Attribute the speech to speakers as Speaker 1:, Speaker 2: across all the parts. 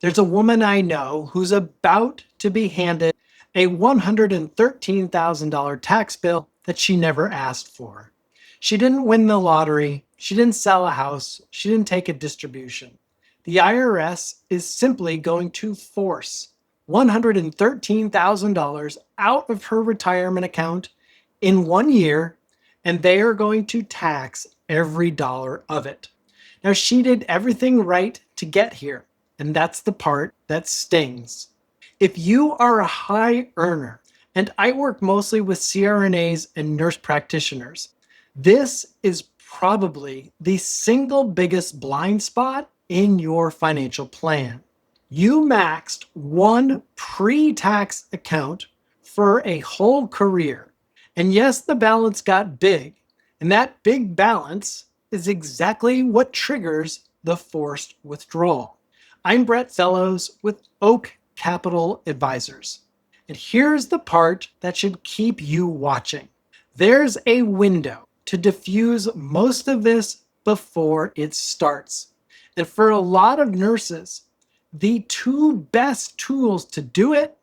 Speaker 1: There's a woman I know who's about to be handed a $113,000 tax bill that she never asked for. She didn't win the lottery, she didn't sell a house, she didn't take a distribution. The IRS is simply going to force $113,000 out of her retirement account in 1 year, and they are going to tax every dollar of it. Now, she did everything right to get here, and that's the part that stings. If you are a high earner, and I work mostly with CRNAs and nurse practitioners, this is probably the single biggest blind spot in your financial plan. You maxed one pre-tax account for a whole career. And yes, the balance got big. And that big balance is exactly what triggers the forced withdrawal. I'm Brett Fellows with Oak Capital Advisors. And here's the part that should keep you watching. There's a window to diffuse most of this before it starts. And for a lot of nurses, the two best tools to do it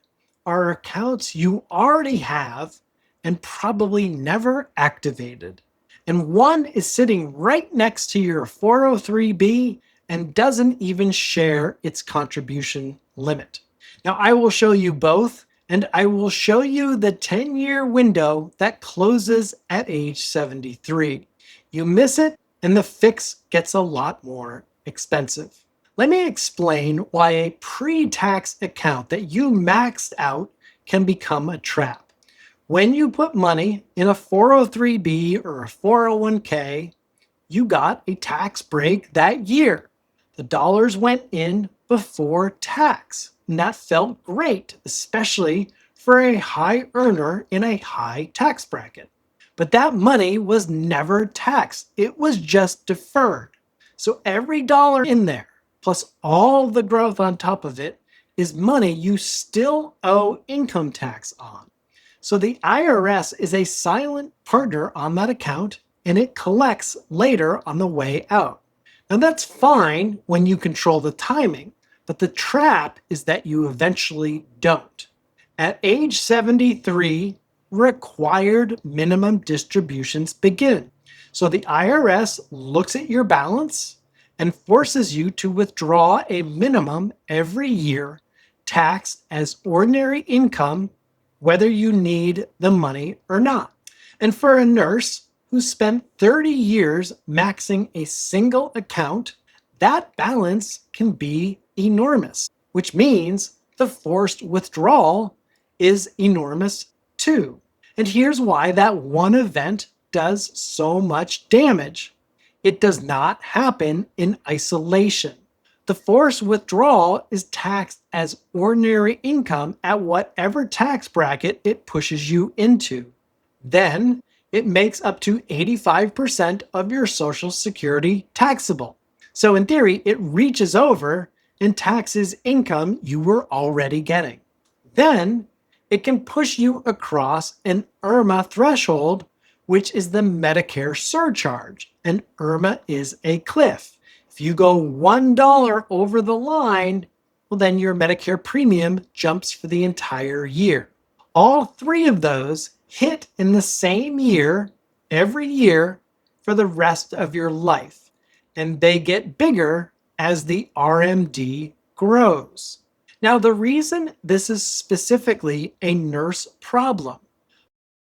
Speaker 1: are accounts you already have and probably never activated. And one is sitting right next to your 403b and doesn't even share its contribution limit. Now, I will show you both, and I will show you the 10-year window that closes at age 73. You miss it, and the fix gets a lot more expensive. Let me explain why a pre-tax account that you maxed out can become a trap. When you put money in a 403b or a 401k, you got a tax break that year. The dollars went in before tax, and that felt great, especially for a high earner in a high tax bracket. But that money was never taxed. It was just deferred. So every dollar in there, plus all the growth on top of it, is money you still owe income tax on. So the IRS is a silent partner on that account, and it collects later on the way out. Now that's fine when you control the timing, but the trap is that you eventually don't. At age 73, required minimum distributions begin. So the IRS looks at your balance and forces you to withdraw a minimum every year, taxed as ordinary income, whether you need the money or not. And for a nurse who spent 30 years maxing a single account, that balance can be enormous, which means the forced withdrawal is enormous too. And here's why that one event does so much damage. It does not happen in isolation. The forced withdrawal is taxed as ordinary income at whatever tax bracket it pushes you into. Then it makes up to 85% of your Social Security taxable. So in theory, it reaches over and taxes income you were already getting. Then it can push you across an IRMA threshold, which is the Medicare surcharge. And IRMA is a cliff. If you go $1 over the line, well, then your Medicare premium jumps for the entire year. All three of those hit in the same year, every year, for the rest of your life. And they get bigger as the RMD grows. Now, the reason this is specifically a nurse problem,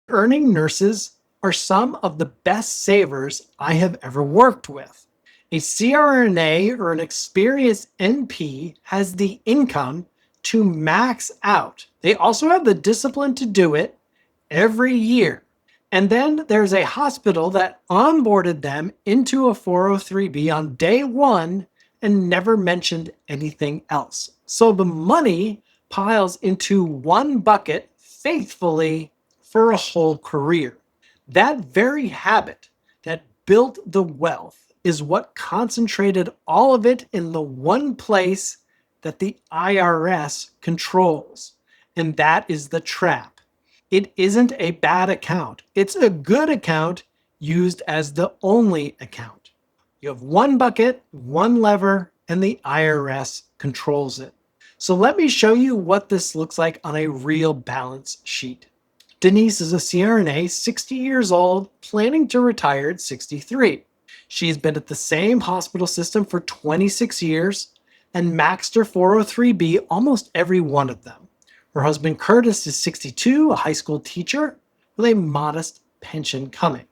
Speaker 1: earning nurses are some of the best savers I have ever worked with. A CRNA or an experienced NP has the income to max out. They also have the discipline to do it every year. And then there's a hospital that onboarded them into a 403b on day one and never mentioned anything else. So the money piles into one bucket faithfully for a whole career. That very habit that built the wealth is what concentrated all of it in the one place that the IRS controls. And that is the trap. It isn't a bad account. It's a good account used as the only account. You have one bucket, one lever, and the IRS controls it. So let me show you what this looks like on a real balance sheet. Denise is a CRNA, 60 years old, planning to retire at 63. She's been at the same hospital system for 26 years and maxed her 403B almost every one of them. Her husband Curtis is 62, a high school teacher with a modest pension coming.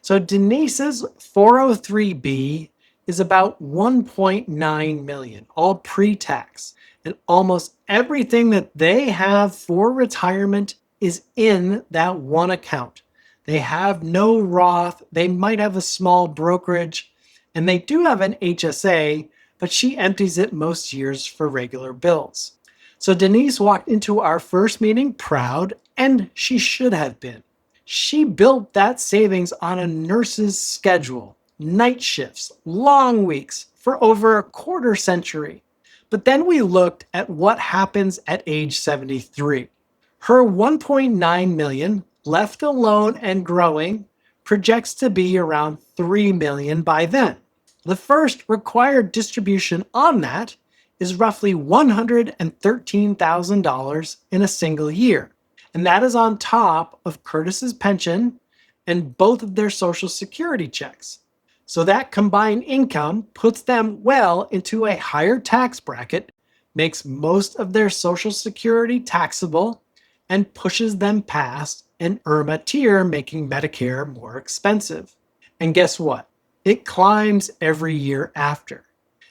Speaker 1: So Denise's 403B is about 1.9 million, all pre-tax. And almost everything that they have for retirement is in that one account. They have no Roth, they might have a small brokerage, and they do have an HSA, but she empties it most years for regular bills. So Denise walked into our first meeting proud, and she should have been. She built that savings on a nurse's schedule, night shifts, long weeks for over a quarter century. But then we looked at what happens at age 73. Her 1.9 million, left alone and growing, projects to be around 3 million by then. The first required distribution on that is roughly $113,000 in a single year. And that is on top of Curtis's pension and both of their Social Security checks. So that combined income puts them well into a higher tax bracket, makes most of their Social Security taxable, and pushes them past an IRMA tier, making Medicare more expensive. And guess what? It climbs every year after.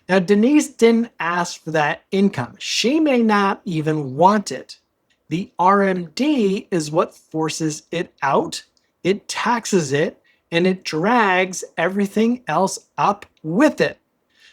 Speaker 1: Now, Denise didn't ask for that income. She may not even want it. The RMD is what forces it out, it taxes it, and it drags everything else up with it.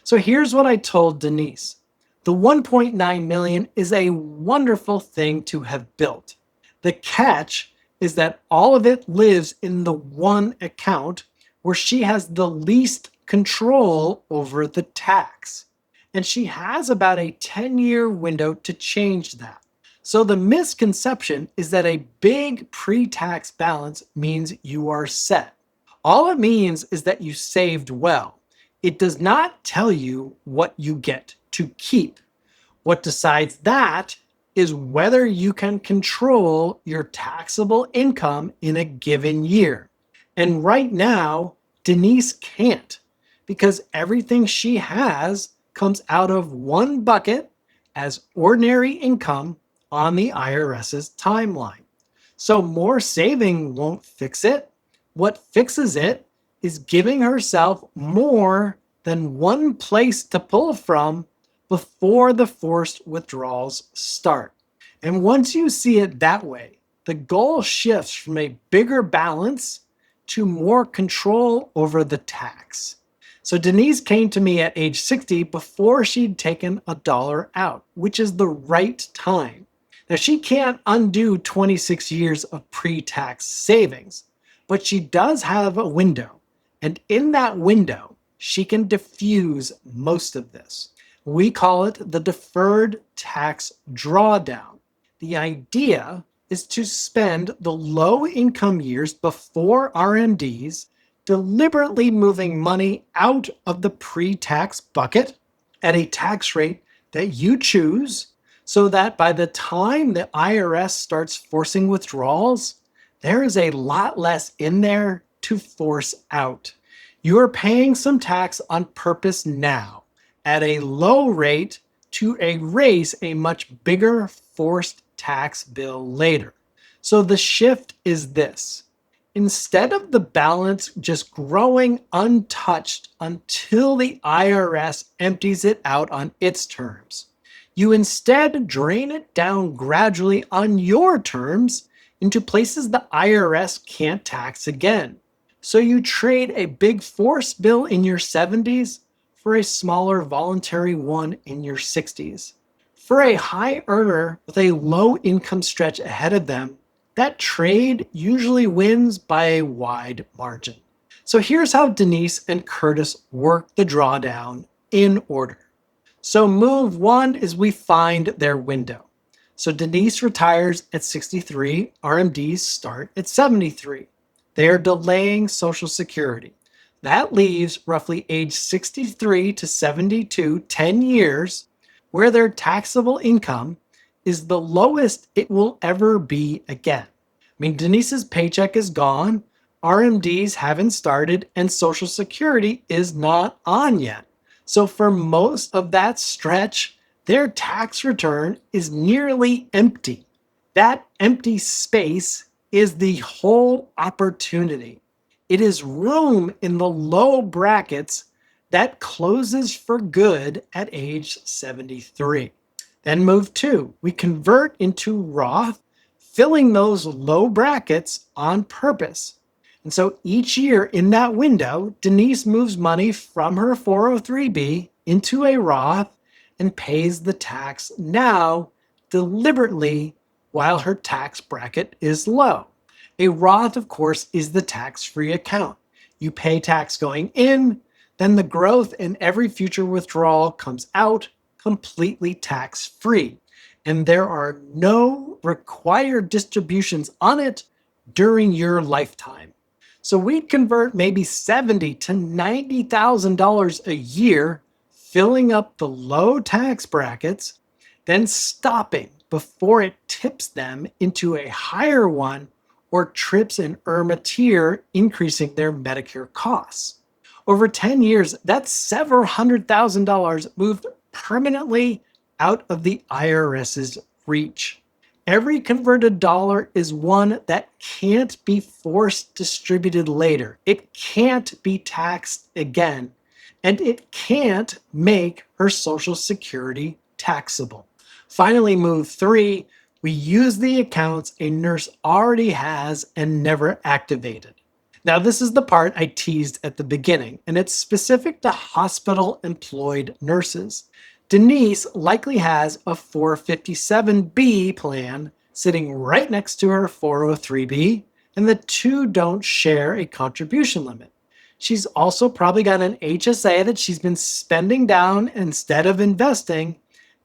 Speaker 1: So here's what I told Denise. The 1.9 million is a wonderful thing to have built. The catch is that all of it lives in the one account where she has the least control over the tax. And she has about a 10-year window to change that. So the misconception is that a big pre-tax balance means you are set. All it means is that you saved well. It does not tell you what you get to keep. What decides that is whether you can control your taxable income in a given year. And right now, Denise can't, because everything she has comes out of one bucket as ordinary income on the IRS's timeline. So more saving won't fix it. What fixes it is giving herself more than one place to pull from before the forced withdrawals start. And once you see it that way, the goal shifts from a bigger balance to more control over the tax. So Denise came to me at age 60 before she'd taken a dollar out, which is the right time. Now, she can't undo 26 years of pre-tax savings, but she does have a window. And in that window, she can diffuse most of this. We call it the Deferred Tax Drawdown. The idea is to spend the low income years before RMDs deliberately moving money out of the pre-tax bucket at a tax rate that you choose, so that by the time the IRS starts forcing withdrawals, there is a lot less in there to force out. You are paying some tax on purpose now at a low rate to erase a much bigger forced tax bill later. So the shift is this. Instead of the balance just growing untouched until the IRS empties it out on its terms, you instead drain it down gradually on your terms into places the IRS can't tax again. So you trade a big forced bill in your 70s for a smaller voluntary one in your 60s. For a high earner with a low income stretch ahead of them, that trade usually wins by a wide margin. So here's how Denise and Curtis work the drawdown in order. So move one is we find their window. So Denise retires at 63, RMDs start at 73. They are delaying Social Security. That leaves roughly age 63 to 72, 10 years, where their taxable income is the lowest it will ever be again. I mean, Denise's paycheck is gone, RMDs haven't started, and Social Security is not on yet. So for most of that stretch, their tax return is nearly empty. That empty space is the whole opportunity. It is room in the low brackets that closes for good at age 73. Then move 2, we convert into Roth, filling those low brackets on purpose. And so each year in that window, Denise moves money from her 403b into a Roth and pays the tax now deliberately while her tax bracket is low. A Roth, of course, is the tax-free account. You pay tax going in, then the growth in every future withdrawal comes out completely tax-free. And there are no required distributions on it during your lifetime. So we'd convert maybe $70,000 to $90,000 a year, filling up the low tax brackets, then stopping before it tips them into a higher one or trips an IRMA tier, increasing their Medicare costs. Over 10 years, that's several $100,000 moved permanently out of the IRS's reach. Every converted dollar is one that can't be forced distributed later. It can't be taxed again, and it can't make her Social Security taxable. Finally, move 3, we use the accounts a nurse already has and never activated. Now, this is the part I teased at the beginning, and it's specific to hospital-employed nurses. Denise likely has a 457B plan sitting right next to her 403B, and the two don't share a contribution limit. She's also probably got an HSA that she's been spending down instead of investing,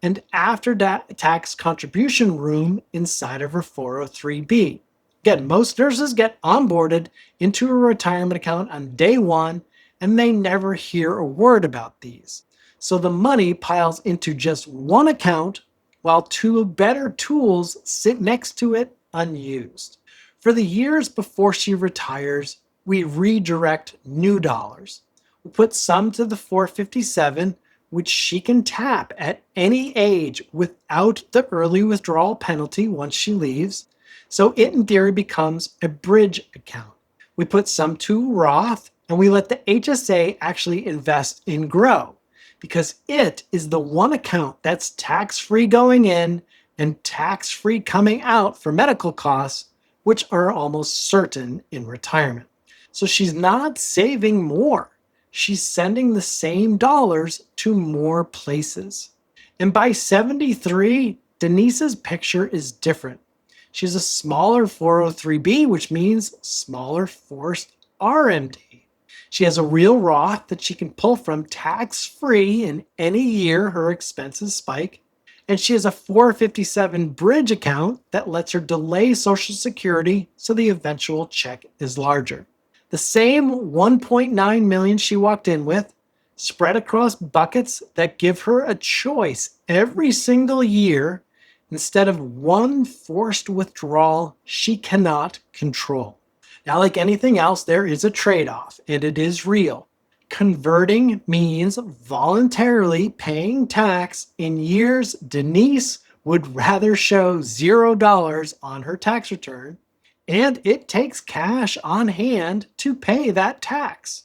Speaker 1: and after-tax contribution room inside of her 403B. Again, most nurses get onboarded into a retirement account on day one, and they never hear a word about these. So the money piles into just one account while 2 better tools sit next to it unused. For the years before she retires, we redirect new dollars. We put some to the 457, which she can tap at any age without the early withdrawal penalty once she leaves. So it in theory becomes a bridge account. We put some to Roth, and we let the HSA actually invest in Grow, because it is the one account that's tax-free going in and tax-free coming out for medical costs, which are almost certain in retirement. So she's not saving more. She's sending the same dollars to more places. And by 73, Denise's picture is different. She has a smaller 403b, which means smaller forced RMD. She has a real Roth that she can pull from tax-free in any year her expenses spike. And she has a 457 bridge account that lets her delay Social Security so the eventual check is larger. The same 1.9 million she walked in with, spread across buckets that give her a choice every single year instead of one forced withdrawal she cannot control. Now, like anything else, there is a trade-off, and it is real. Converting means voluntarily paying tax in years Denise would rather show $0 on her tax return, and it takes cash on hand to pay that tax.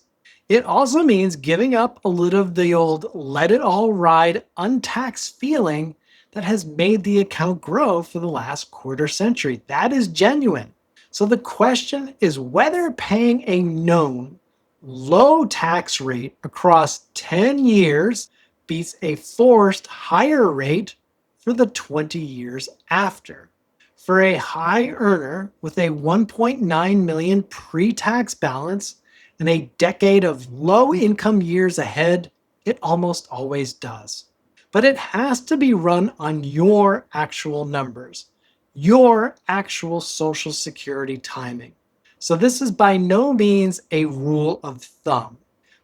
Speaker 1: It also means giving up a little of the old let it all ride untaxed feeling that has made the account grow for the last quarter century. That is genuine. So the question is whether paying a known low tax rate across 10 years beats a forced higher rate for the 20 years after. For a high earner with a 1.9 million pre-tax balance and a decade of low income years ahead, it almost always does. But it has to be run on your actual numbers, your actual Social Security timing. So this is by no means a rule of thumb.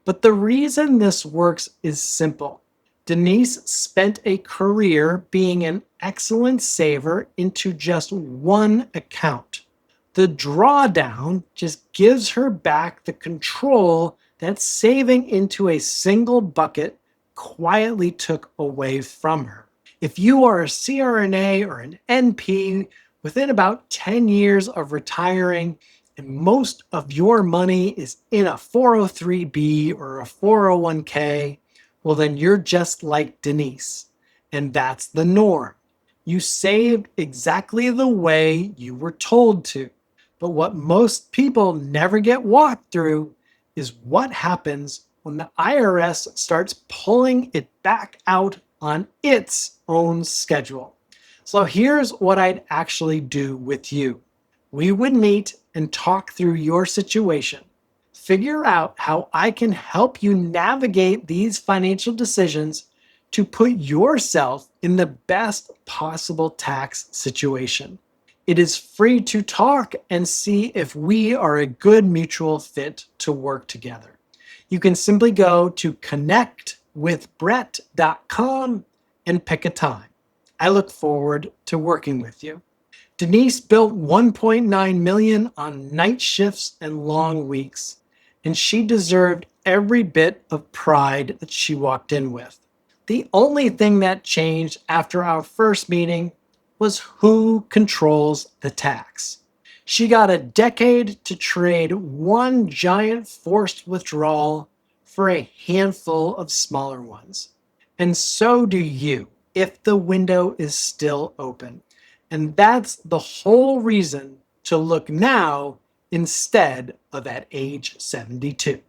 Speaker 1: But the reason this works is simple. Denise spent a career being an excellent saver into just one account. The drawdown just gives her back the control that saving into a single bucket quietly took away from her. If you are a CRNA or an NP within about 10 years of retiring and most of your money is in a 403b or a 401k, well, then you're just like Denise. And that's the norm. You saved exactly the way you were told to. But what most people never get walked through is what happens when the IRS starts pulling it back out on its own schedule. So here's what I'd actually do with you. We would meet and talk through your situation. Figure out how I can help you navigate these financial decisions to put yourself in the best possible tax situation. It is free to talk and see if we are a good mutual fit to work together. You can simply go to connectwithbrett.com and pick a time. I look forward to working with you. Denise built 1.9 million on night shifts and long weeks, and she deserved every bit of pride that she walked in with. The only thing that changed after our first meeting was who controls the tax. She got a decade to trade one giant forced withdrawal for a handful of smaller ones. And so do you, if the window is still open. And that's the whole reason to look now instead of at age 72.